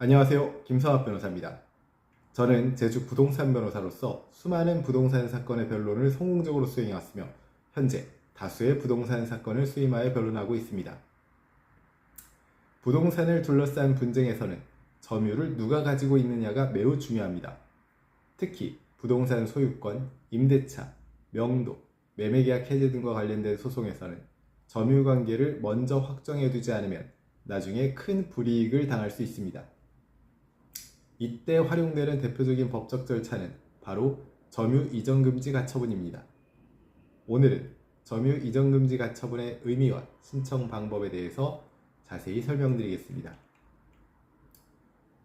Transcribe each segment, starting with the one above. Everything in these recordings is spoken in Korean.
안녕하세요. 김성학 변호사입니다. 저는 제주 부동산 변호사로서 수많은 부동산 사건의 변론을 성공적으로 수행해왔으며 현재 다수의 부동산 사건을 수임하여 변론하고 있습니다. 부동산을 둘러싼 분쟁에서는 점유를 누가 가지고 있느냐가 매우 중요합니다. 특히 부동산 소유권, 임대차, 명도, 매매계약 해제 등과 관련된 소송에서는 점유관계를 먼저 확정해두지 않으면 나중에 큰 불이익을 당할 수 있습니다. 이때 활용되는 대표적인 법적 절차는 바로 점유 이전금지 가처분입니다. 오늘은 점유 이전금지 가처분의 의미와 신청 방법에 대해서 자세히 설명드리겠습니다.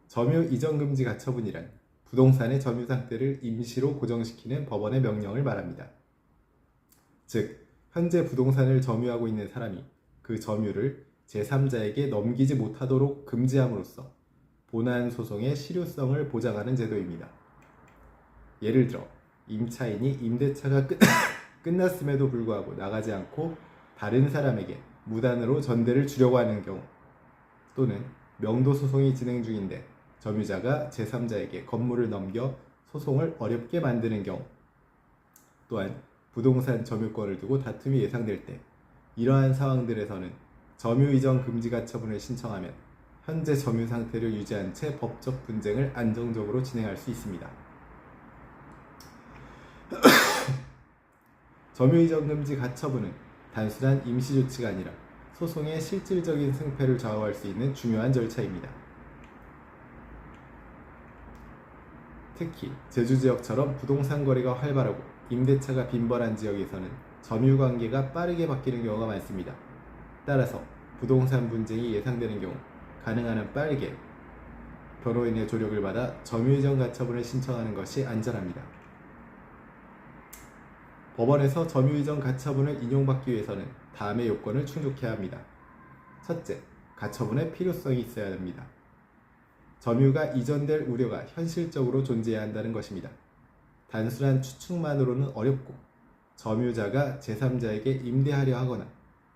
점유 이전금지 가처분이란 부동산의 점유 상태를 임시로 고정시키는 법원의 명령을 말합니다. 즉, 현재 부동산을 점유하고 있는 사람이 그 점유를 제3자에게 넘기지 못하도록 금지함으로써 본안 소송의 실효성을 보장하는 제도입니다. 예를 들어 임차인이 임대차가 끝났음에도 불구하고 나가지 않고 다른 사람에게 무단으로 전대를 주려고 하는 경우, 또는 명도 소송이 진행 중인데 점유자가 제3자에게 건물을 넘겨 소송을 어렵게 만드는 경우, 또한 부동산 점유권을 두고 다툼이 예상될 때 이러한 상황들에서는 점유 이전 금지 가처분을 신청하면 현재 점유 상태를 유지한 채 법적 분쟁을 안정적으로 진행할 수 있습니다. 점유 이전 금지 가처분은 단순한 임시 조치가 아니라 소송의 실질적인 승패를 좌우할 수 있는 중요한 절차입니다. 특히 제주 지역처럼 부동산 거래가 활발하고 임대차가 빈번한 지역에서는 점유 관계가 빠르게 바뀌는 경우가 많습니다. 따라서 부동산 분쟁이 예상되는 경우 가능한 한 빠르게 변호인의 조력을 받아 점유 이전 가처분을 신청하는 것이 안전합니다. 법원에서 점유 이전 가처분을 인용받기 위해서는 다음의 요건을 충족해야 합니다. 첫째, 가처분의 필요성이 있어야 합니다. 점유가 이전될 우려가 현실적으로 존재해야 한다는 것입니다. 단순한 추측만으로는 어렵고 점유자가 제3자에게 임대하려 하거나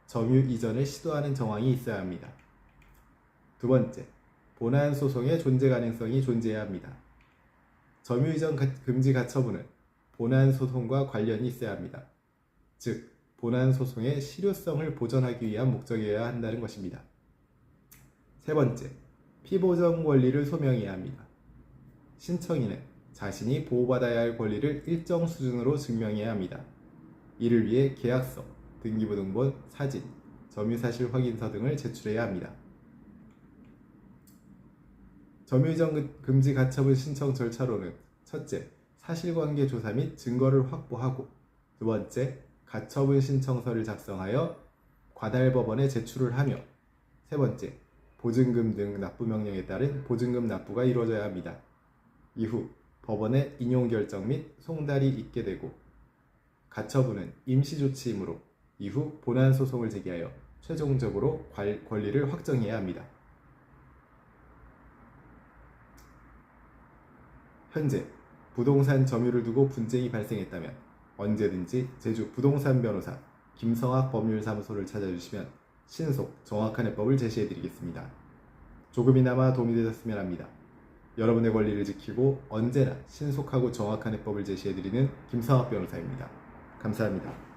점유 이전을 시도하는 정황이 있어야 합니다. 두 번째, 본안 소송의 존재 가능성이 존재해야 합니다. 점유 이전 금지 가처분은 본안 소송과 관련이 있어야 합니다. 즉, 본안 소송의 실효성을 보전하기 위한 목적이어야 한다는 것입니다. 세 번째, 피보전 권리를 소명해야 합니다. 신청인은 자신이 보호받아야 할 권리를 일정 수준으로 증명해야 합니다. 이를 위해 계약서, 등기부등본, 사진, 점유사실 확인서 등을 제출해야 합니다. 점유 이전 금지 가처분 신청 절차로는 첫째, 사실관계 조사 및 증거를 확보하고, 두 번째, 가처분 신청서를 작성하여 과달법원에 제출을 하며, 세 번째, 보증금 등 납부명령에 따른 보증금 납부가 이루어져야 합니다. 이후 법원의 인용결정 및 송달이 있게 되고, 가처분은 임시조치이므로 이후 본안 소송을 제기하여 최종적으로 권리를 확정해야 합니다. 현재 부동산 점유를 두고 분쟁이 발생했다면 언제든지 제주 부동산 변호사 김성학 법률사무소를 찾아주시면 신속 정확한 해법을 제시해드리겠습니다. 조금이나마 도움이 되셨으면 합니다. 여러분의 권리를 지키고 언제나 신속하고 정확한 해법을 제시해드리는 김성학 변호사입니다. 감사합니다.